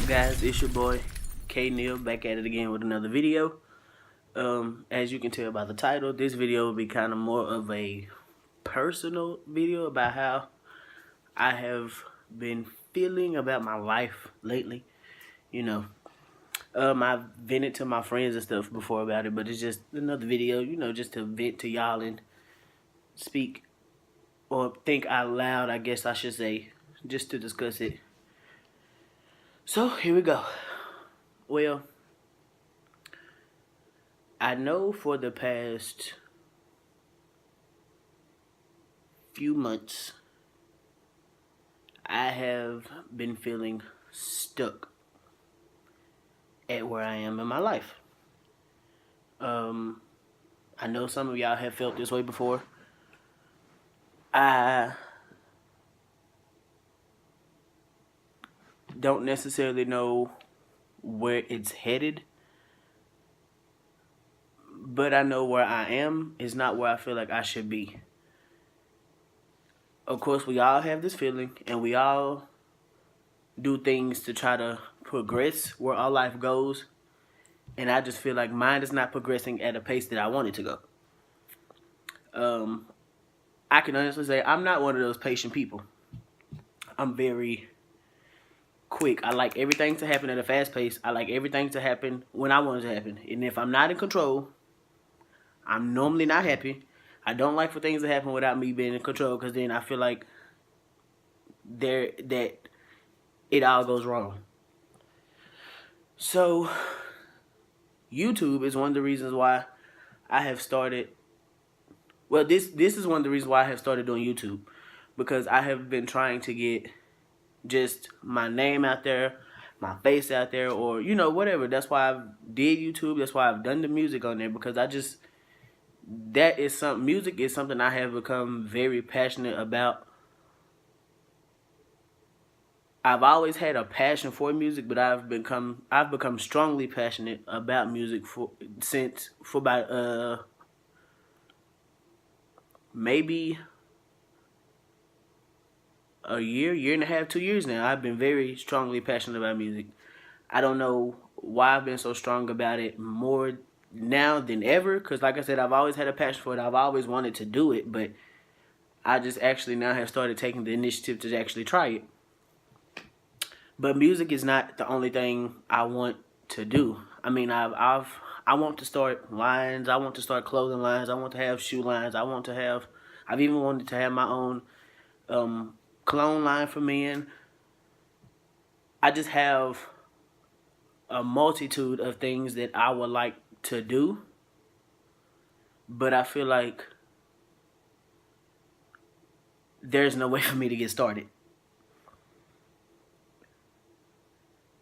Guys, it's your boy K Neil back at it again with another video. As you can tell by the title, this video will be kind of more of a personal video about how I have been feeling about my life lately. You know, I've vented to my friends and stuff before about it, but it's just another video, just to vent to y'all and speak or think out loud, I guess I should say, just to discuss it. So, here we go. Well, I know for the past few months, I have been feeling stuck at where I am in my life. I know some of y'all have felt this way before. I don't necessarily know where it's headed, but I know where I am is not where I feel like I should be. Of course, we all have this feeling, and we all do things to try to progress where our life goes, and I just feel like mine is not progressing at a pace that I want it to go. I can honestly say I'm not one of those patient people. I'm very quick. I like everything to happen at a fast pace. I like everything to happen when I want it to happen. And if I'm not in control, I'm normally not happy. I don't like for things to happen without me being in control, because then I feel like that it all goes wrong. So YouTube is one of the reasons why I have started. Well, this is one of the reasons why I have started doing YouTube, because I have been trying to get just my name out there, my face out there, or whatever. That's why I did YouTube. That's why I've done the music on there, because music is something I have become very passionate about. I've always had a passion for music, but I've become strongly passionate about music for about maybe a year and a half, 2 years now. I've been very strongly passionate about music. I don't know why I've been so strong about it more now than ever, because like I said, I've always had a passion for it. I've always wanted to do it, but I just actually now have started taking the initiative to actually try it. But music is not the only thing I want to do. I mean, I want to start lines. I want to start clothing lines. I want to have shoe lines. I've even wanted to have my own cologne line for men. I just have a multitude of things that I would like to do, but I feel like there's no way for me to get started.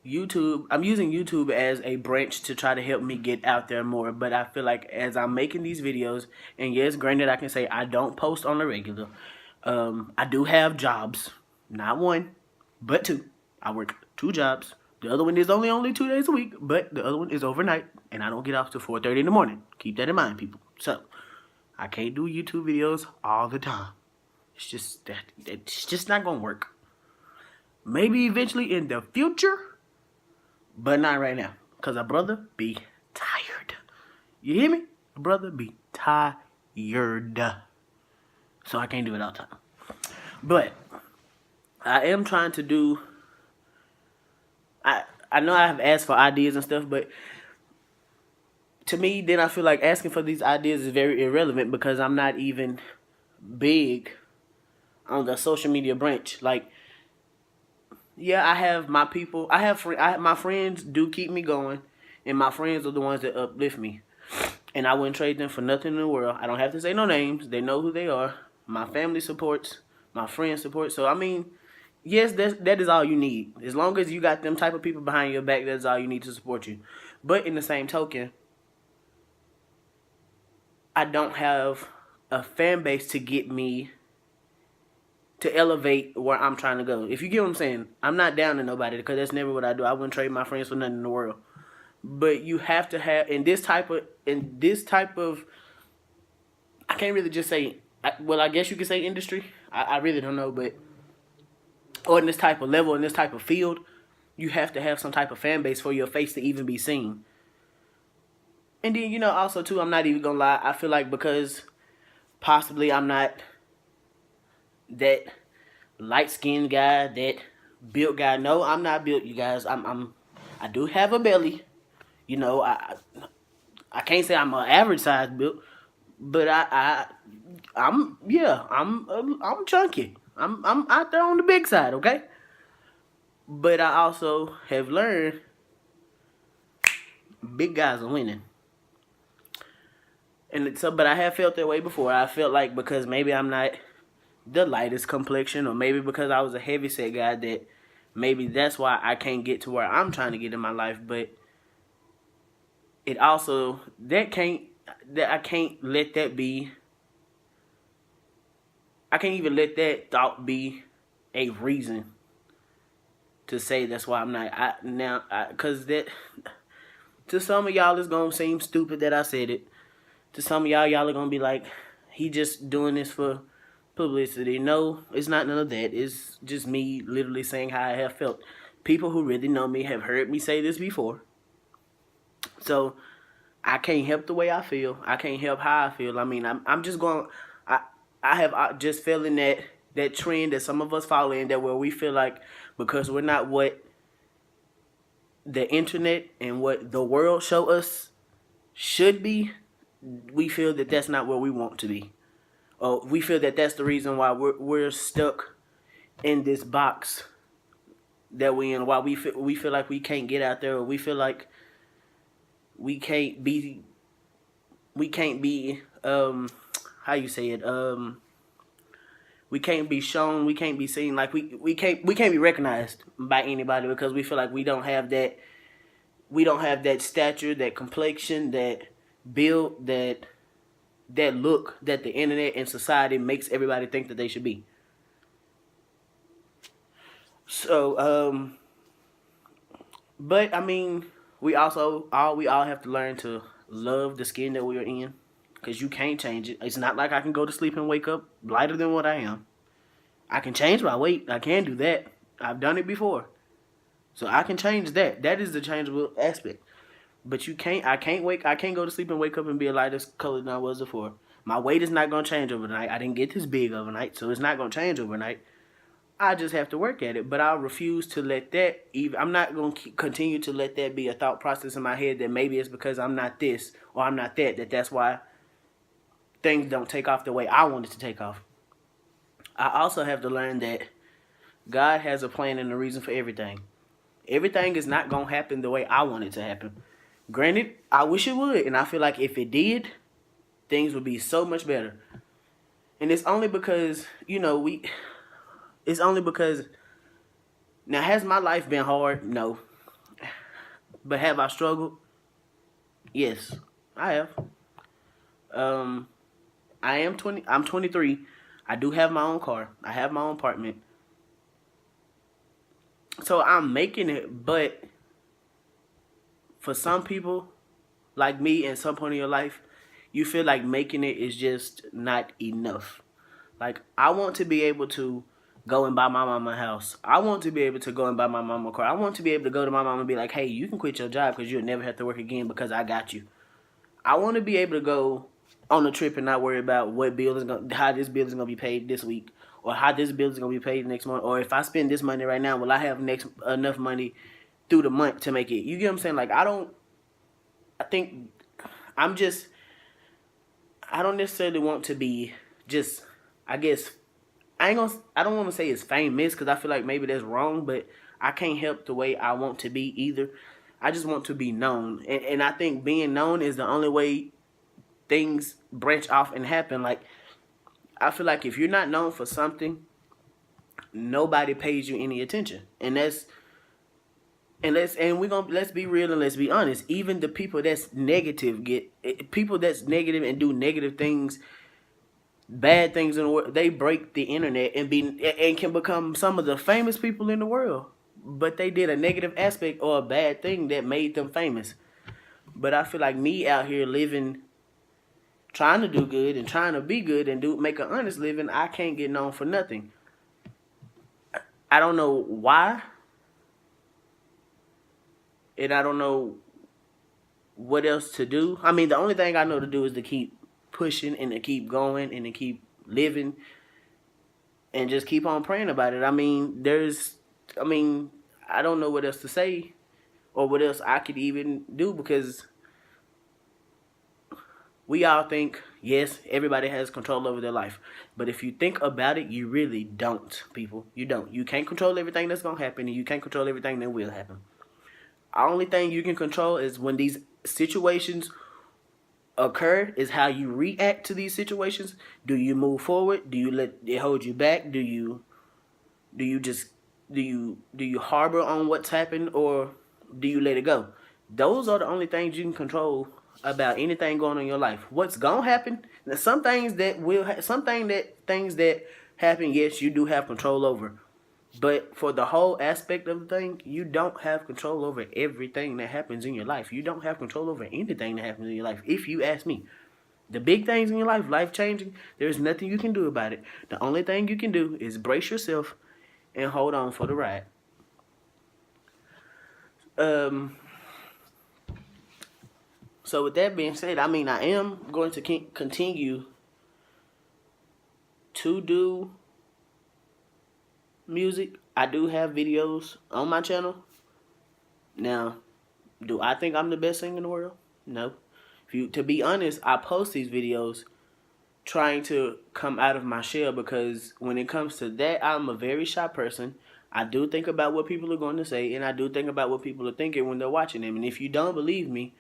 I'm using YouTube as a branch to try to help me get out there more, but I feel like as I'm making these videos, and yes, granted, I can say I don't post on the regular. I do have jobs, not one, but two. I work 2 jobs. The other one is only 2 days a week, but the other one is overnight, and I don't get off till 4:30 in the morning. Keep that in mind, people. So I can't do YouTube videos all the time. It's just not gonna work. Maybe eventually in the future, but not right now, because a brother be tired. You hear me? A brother be tired. So I can't do it all the time. But I am trying to do. I know I have asked for ideas and stuff, but to me, then I feel like asking for these ideas is very irrelevant, because I'm not even big on the social media branch. Like, yeah, I have my people. My friends do keep me going, and my friends are the ones that uplift me. And I wouldn't trade them for nothing in the world. I don't have to say no names. They know who they are. My family supports. My friends support. So, I mean, yes, that is all you need. As long as you got them type of people behind your back, that's all you need to support you. But in the same token, I don't have a fan base to get me to elevate where I'm trying to go. If you get what I'm saying, I'm not down to nobody, because that's never what I do. I wouldn't trade my friends for nothing in the world. But you have to have in this type of I can't really just say, well, I guess you could say industry. I really don't know, but or in this type of level, in this type of field, you have to have some type of fan base for your face to even be seen. And then, also too, I'm not even gonna lie, I feel like because possibly I'm not that light skinned guy, that built guy. No, I'm not built, you guys. I do have a belly. I can't say I'm an average size built, but I'm chunky. I'm out there on the big side, okay? But I also have learned big guys are winning. But I have felt that way before. I felt like because maybe I'm not the lightest complexion, or maybe because I was a heavy set guy, that maybe that's why I can't get to where I'm trying to get in my life. But it also I can't let that be. I can't even let that thought be a reason to say that's why I'm not. Because that to some of y'all it's gonna seem stupid that I said it. To some of y'all are gonna be like, he just doing this for publicity. No, it's not none of that. It's just me literally saying how I have felt. People who really know me have heard me say this before. So I can't help the way I feel. I can't help how I feel. I mean, I'm just going. I have just feeling that trend that some of us fall in, that where we feel like because we're not what the internet and what the world show us should be, we feel that that's not where we want to be. Or we feel that that's the reason why we're stuck in this box that we in. Why we feel like we can't get out there, or we feel like we can't be how you say it, we can't be shown, we can't be seen, like we can't be recognized by anybody because we feel like we don't have that stature, that complexion, that build, that look that the internet and society makes everybody think that they should be. So but I mean, we all have to learn to love the skin that we are in, because you can't change it. It's not like I can go to sleep and wake up lighter than what I am. I can change my weight. I can do that. I've done it before. So I can change that. That is the changeable aspect. But I can't go to sleep and wake up and be a lighter color than I was before. My weight is not going to change overnight. I didn't get this big overnight, so it's not going to change overnight. I just have to work at it. But I refuse to let that I'm not going to continue to let that be a thought process in my head that maybe it's because I'm not this or I'm not that's why things don't take off the way I want it to take off. I also have to learn that God has a plan and a reason for everything. Everything is not going to happen the way I want it to happen. Granted, I wish it would, and I feel like if it did, things would be so much better. And it's only because, it's only because, now has my life been hard? No. But have I struggled? Yes, I have. I'm 23. I do have my own car. I have my own apartment. So I'm making it, but for some people, like me, at some point in your life, you feel like making it is just not enough. Like, I want to be able to go and buy my mama a house. I want to be able to go and buy my mama a car. I want to be able to go to my mama and be like, hey, you can quit your job because you'll never have to work again because I got you. I want to be able to go on a trip and not worry about how this bill is going to be paid this week, or how this bill is going to be paid next month, or if I spend this money right now, will I have enough money through the month to make it? You get what I'm saying? Like, I don't necessarily want to be just, I guess, I don't want to say it's famous because I feel like maybe that's wrong, but I can't help the way I want to be either. I just want to be known. And I think being known is the only way things branch off and happen. Like, I feel like if you're not known for something, nobody pays you any attention. Let's be real and let's be honest. Even the people that's negative and do negative things, bad things in the world, they break the internet and can become some of the famous people in the world. But they did a negative aspect or a bad thing that made them famous. But I feel like me out here living, trying to do good and trying to be good and make an honest living, I can't get known for nothing. I don't know why. and I don't know what else to do. I mean, the only thing I know to do is to keep pushing and to keep going and to keep living and just keep on praying about it. I mean, I don't know what else to say or what else I could even do because we all think, yes, everybody has control over their life. But if you think about it, you really don't, people. You don't. You can't control everything that's going to happen, and you can't control everything that will happen. The only thing you can control is when these situations occur is how you react to these situations. Do you move forward? Do you let it hold you back? Do you harbor on what's happened, or do you let it go? Those are the only things you can control about anything going on in your life. What's gonna happen? Now, some things that things that happen, yes, you do have control over. But for the whole aspect of the thing, you don't have control over everything that happens in your life. You don't have control over anything that happens in your life. If you ask me, the big things in your life, life changing, there's nothing you can do about it. The only thing you can do is brace yourself and hold on for the ride. So with that being said, I mean, I am going to continue to do music. I do have videos on my channel. Now, do I think I'm the best singer in the world? No. To be honest, I post these videos trying to come out of my shell because when it comes to that, I'm a very shy person. I do think about what people are going to say, and I do think about what people are thinking when they're watching them. And if you don't believe me,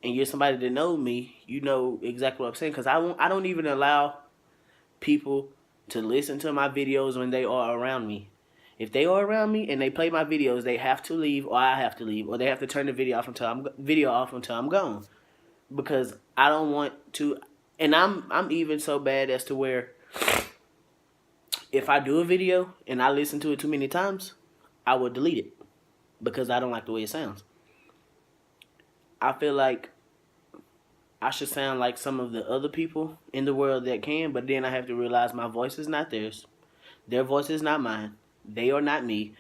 and you're somebody that know me, you know exactly what I'm saying. Because I don't even allow people to listen to my videos when they are around me. If they are around me and they play my videos, they have to leave, or I have to leave, or they have to turn the video off until I'm gone. Because I don't want to, and I'm even so bad as to where if I do a video and I listen to it too many times, I will delete it because I don't like the way it sounds. I feel like I should sound like some of the other people in the world that can, but then I have to realize my voice is not theirs. Their voice is not mine. They are not me,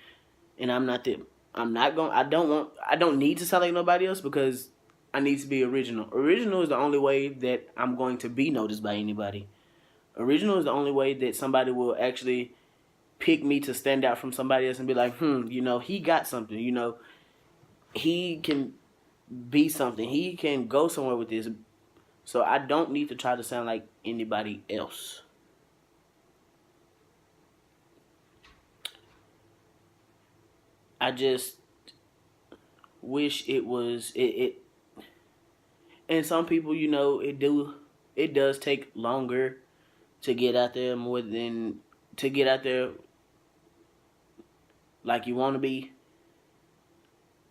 and I'm not them. I don't need to sound like nobody else because I need to be original. Original is the only way that I'm going to be noticed by anybody. Original is the only way that somebody will actually pick me to stand out from somebody else and be like, he got something, he can be something. He can go somewhere with this. So I don't need to try to sound like anybody else. I just wish it was it and some people, it does take longer to get out there more than to get out there like you want to be.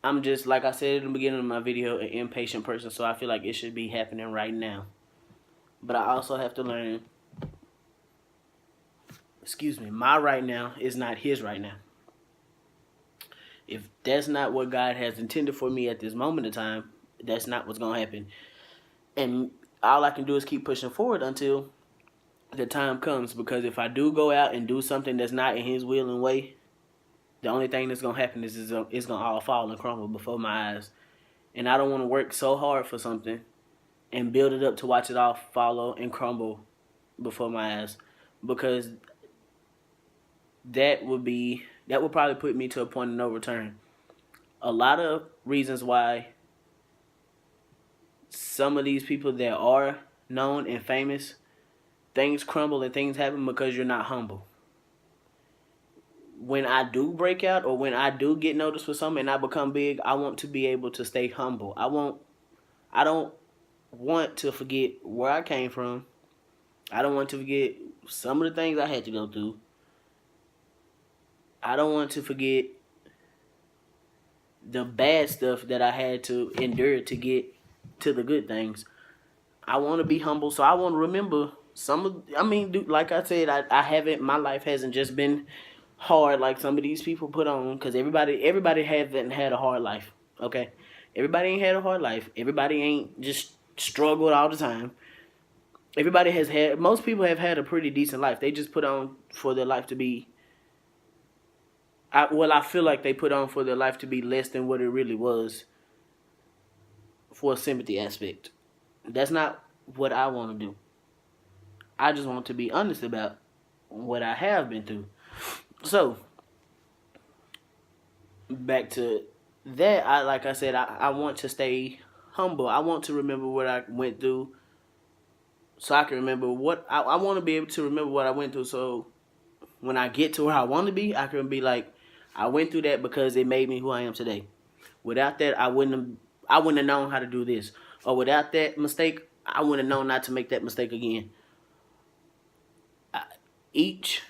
I'm just, like I said in the beginning of my video, an impatient person, so I feel like it should be happening right now. But I also have to learn, my right now is not his right now. If that's not what God has intended for me at this moment in time, that's not what's going to happen. And all I can do is keep pushing forward until the time comes. Because if I do go out and do something that's not in his will and way, the only thing that's going to happen is it's going to all fall and crumble before my eyes. And I don't want to work so hard for something and build it up to watch it all fall and crumble before my eyes. Because that would probably put me to a point of no return. A lot of reasons why some of these people that are known and famous, things crumble and things happen because you're not humble. When I do break out or when I do get noticed for something and I become big, I want to be able to stay humble. I don't want to forget where I came from. I don't want to forget some of the things I had to go through. I don't want to forget the bad stuff that I had to endure to get to the good things. I want to be humble, so I want to remember like I said, my life hasn't just been hard like some of these people put on, because everybody hasn't had a hard life, okay? Everybody ain't had a hard life. Everybody ain't just struggled all the time. Most people have had a pretty decent life. They just put on for their life to be I feel like they put on for their life to be less than what it really was for a sympathy aspect. That's not what I want to do. I just want to be honest about what I have been through. So, back to that, like I said, I want to stay humble. I want to remember what I went through so I can remember what I want to be able to remember what I went through, so when I get to where I want to be, I can be like, I went through that because it made me who I am today. Without that, I wouldn't have known how to do this. Or without that mistake, I wouldn't have known not to make that mistake again. I, each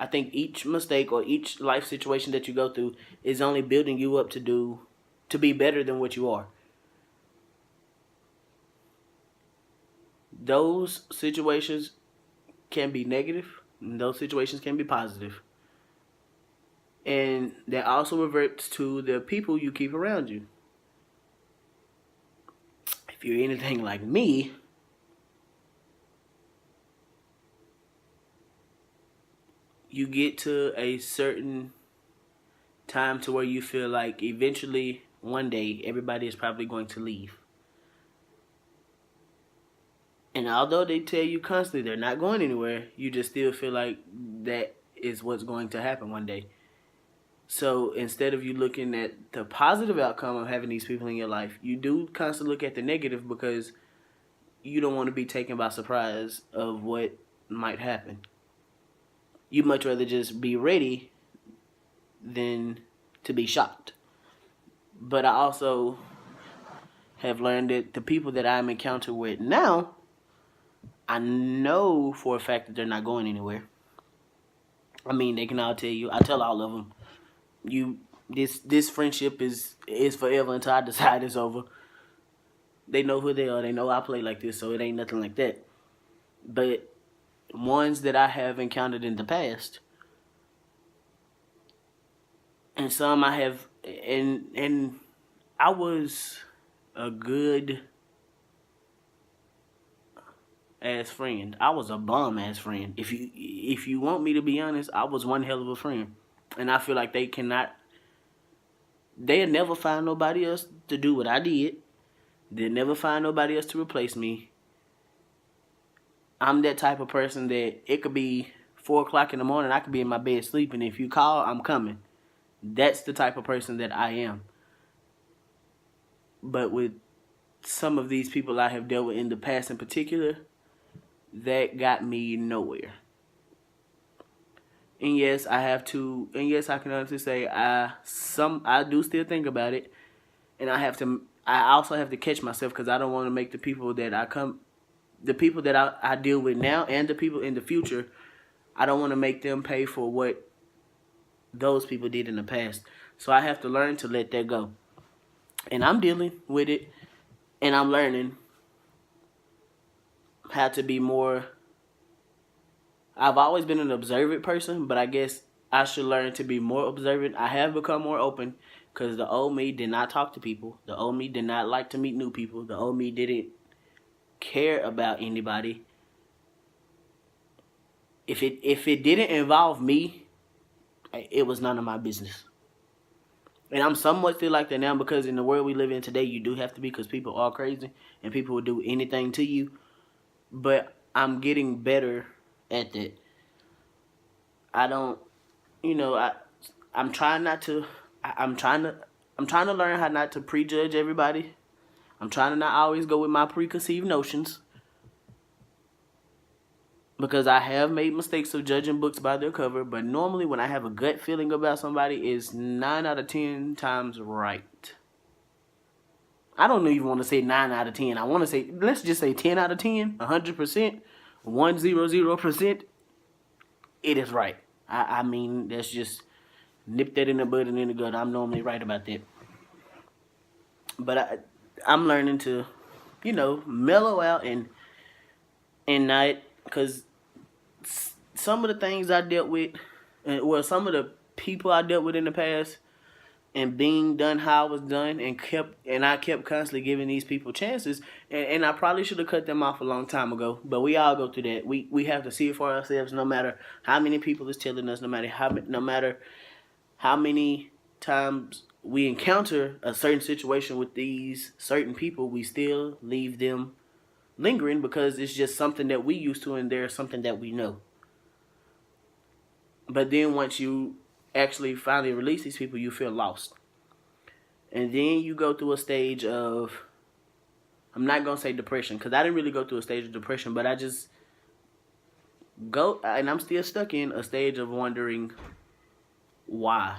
I think each mistake or each life situation that you go through is only building you up to be better than what you are. Those situations can be negative, and those situations can be positive. And that also reverts to the people you keep around you. If you're anything like me, you get to a certain time to where you feel like eventually one day everybody is probably going to leave. And although they tell you constantly they're not going anywhere, you just still feel like that is what's going to happen one day. So instead of you looking at the positive outcome of having these people in your life, you do constantly look at the negative because you don't want to be taken by surprise of what might happen. You'd much rather just be ready than to be shocked. But I also have learned that the people that I'm encountered with now, I know for a fact that they're not going anywhere. I mean, they can all tell you. I tell all of them, this friendship is forever until I decide it's over. They know who they are. They know I play like this, so it ain't nothing like that. But ones that I have encountered in the past, and some I have, and I was a good ass friend. I was a bum ass friend. If you want me to be honest, I was one hell of a friend. And I feel like they'll never find nobody else to do what I did. They'll never find nobody else to replace me. I'm that type of person that it could be 4 o'clock in the morning, I could be in my bed sleeping. If you call, I'm coming. That's the type of person that I am. But with some of these people I have dealt with in the past in particular, that got me nowhere. And yes, I can honestly say I do still think about it, and I also have to catch myself because I don't want to make the people that I deal with now and the people in the future, I don't want to make them pay for what those people did in the past. So I have to learn to let that go. And I'm dealing with it, and I'm learning how to be more. I've always been an observant person, but I guess I should learn to be more observant. I have become more open because the old me did not talk to people. The old me did not like to meet new people. The old me didn't care about anybody. If it didn't involve me, it was none of my business. And I'm somewhat still like that now because in the world we live in today, you do have to be because people are crazy and people will do anything to you. But I'm getting better at that. I don't, I'm trying not to. I'm trying to learn how not to prejudge everybody. I'm trying to not always go with my preconceived notions. Because I have made mistakes of judging books by their cover, but normally when I have a gut feeling about somebody, it's 9 out of 10 times right. I don't even want to say 9 out of 10. I want to say, let's just say 10 out of 10, 100%, 100%, it is right. I mean, that's just nip that in the bud and in the gut. I'm normally right about that. But I'm learning to, mellow out and not, because some of the things I dealt with, some of the people I dealt with in the past, and being done how I was done, and I kept constantly giving these people chances, and I probably should have cut them off a long time ago. But we all go through that. We have to see it for ourselves, no matter how many people is telling us, no matter how many times we encounter a certain situation with these certain people, we still leave them lingering because it's just something that we used to and there's something that we know. But then once you actually finally release these people, you feel lost. And then you go through a stage of, I'm not going to say depression because I didn't really go through a stage of depression, but I just go, and I'm still stuck in a stage of wondering why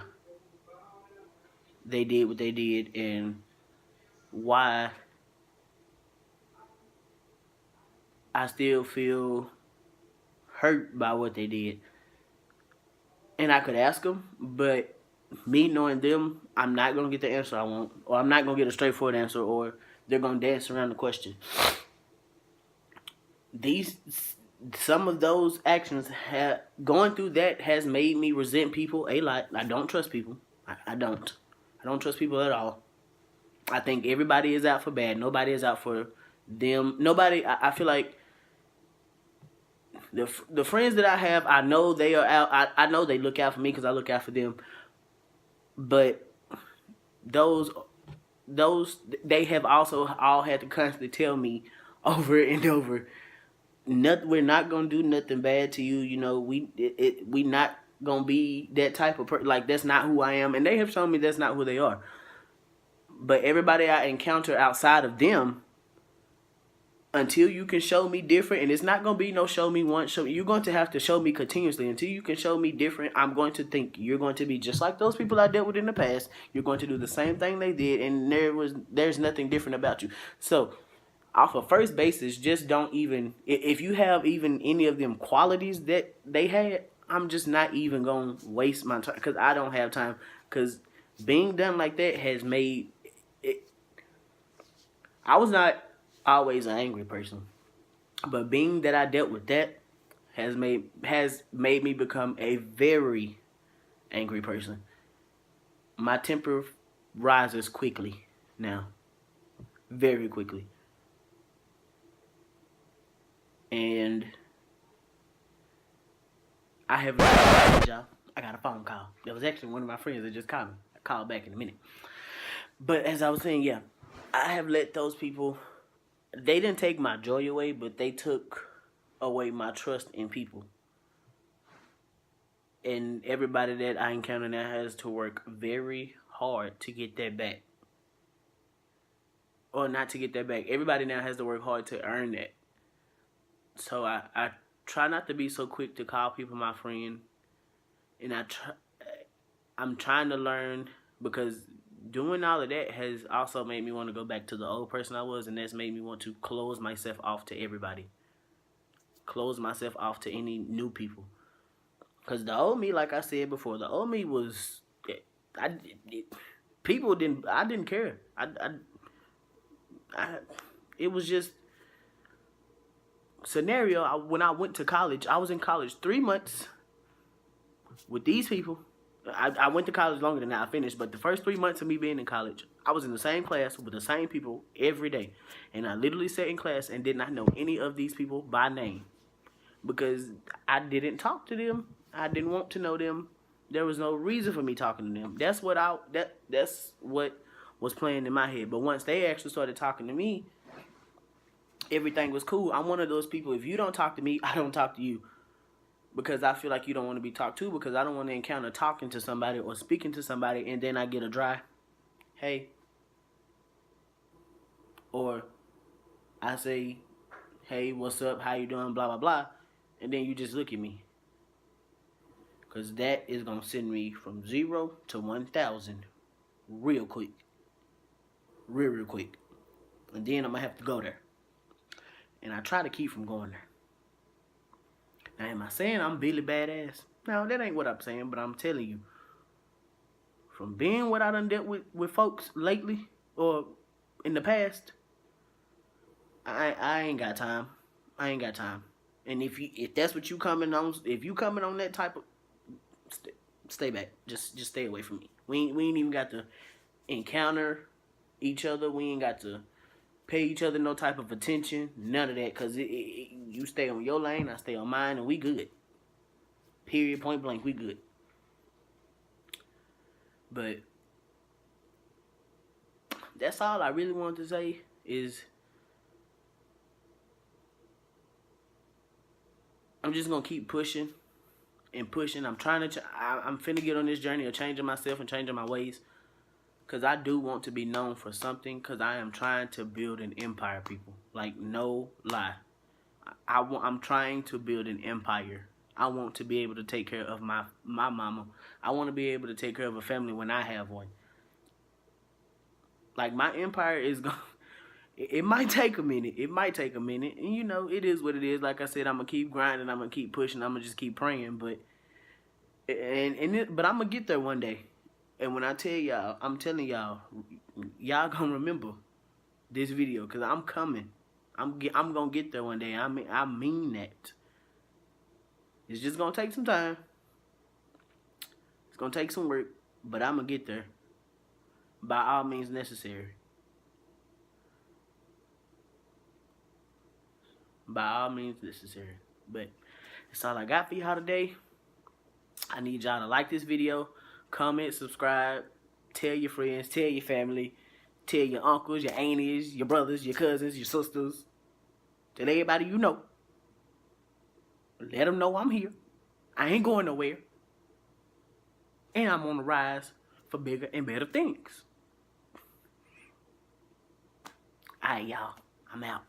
they did what they did and why I still feel hurt by what they did. And I could ask them, but me knowing them, I'm not going to get the answer I want, or I'm not going to get a straightforward answer, or they're going to dance around the question. Some of those actions going through that has made me resent people a lot. I don't trust people. I don't trust people at all. I think everybody is out for bad. Nobody is out for them. Nobody. I feel like the friends that I have, I know they are out. I know they look out for me because I look out for them. But those they have also all had to constantly tell me over and over, we're not gonna do nothing bad to you. You know, we not gonna be that type of person. Like, that's not who I am, and they have shown me that's not who they are. But everybody I encounter outside of them, until you can show me different, and it's not going to be no show me once, you're going to have to show me continuously. Until you can show me different, I'm going to think you're going to be just like those people I dealt with in the past. You're going to do the same thing they did, and there's nothing different about you. So, off of first basis, just don't even, if you have even any of them qualities that they had, I'm just not even going to waste my time, because I don't have time, because being done like that has made it, I was not always an angry person, but being that I dealt with that has made me become a very angry person. My temper rises quickly now, very quickly, and I have I got a phone call. That was actually one of my friends that just called me. I'll call back in a minute. But as I was saying, yeah, I have let those people, they didn't take my joy away, but they took away my trust in people. And everybody that I encounter now has to work very hard to get that back. Or not to get that back. Everybody now has to work hard to earn that. So I try not to be so quick to call people my friend. And I'm trying to learn, because doing all of that has also made me want to go back to the old person I was, and that's made me want to close myself off to everybody. Close myself off to any new people. Because the old me, like I said before, the old me was, I didn't care. It was just scenario. When I went to college, I was in college 3 months with these people. I went to college longer than that. I finished, but the first 3 months of me being in college, I was in the same class with the same people every day. And I literally sat in class and did not know any of these people by name, because I didn't talk to them. I didn't want to know them. There was no reason for me talking to them. That's what was playing in my head. But once they actually started talking to me, everything was cool. I'm one of those people, if you don't talk to me, I don't talk to you. Because I feel like you don't want to be talked to, because I don't want to encounter talking to somebody or speaking to somebody and then I get a dry, hey. Or I say, hey, what's up, how you doing, blah, blah, blah. And then you just look at me. Because that is going to send me from 0 to 1,000 real quick. Real quick. And then I'm going to have to go there. And I try to keep from going there. Now, am I saying I'm Billy Badass? No, that ain't what I'm saying, but I'm telling you, from being what I done dealt with folks lately, or in the past, I ain't got time. I ain't got time. And if that's what you coming on, if you coming on that type of, stay back. Just stay away from me. We ain't even got to encounter each other. We ain't got to pay each other no type of attention, none of that, because you stay on your lane, I stay on mine, and we good. Period, point blank, we good. But that's all I really wanted to say is I'm just gonna keep pushing and pushing. I'm trying to. I'm finna get on this journey of changing myself and changing my ways. Cause I do want to be known for something. Cause I am trying to build an empire, people. Like no lie, I'm trying to build an empire. I want to be able to take care of my mama. I want to be able to take care of a family when I have one. Like my empire is going. It might take a minute. It might take a minute, and you know it is what it is. Like I said, I'm gonna keep grinding. I'm gonna keep pushing. I'm gonna just keep praying. But I'm gonna get there one day. And when I tell y'all, I'm telling y'all, y'all gonna remember this video because I'm coming. I'm gonna get there one day. I mean that. It's just gonna take some time. It's gonna take some work, but I'm gonna get there by all means necessary. By all means necessary. But that's all I got for y'all today. I need y'all to like this video, comment, subscribe, tell your friends, tell your family, tell your uncles, your aunties, your brothers, your cousins, your sisters. Tell everybody you know. Let them know I'm here. I ain't going nowhere. And I'm on the rise for bigger and better things. Alright, y'all. I'm out.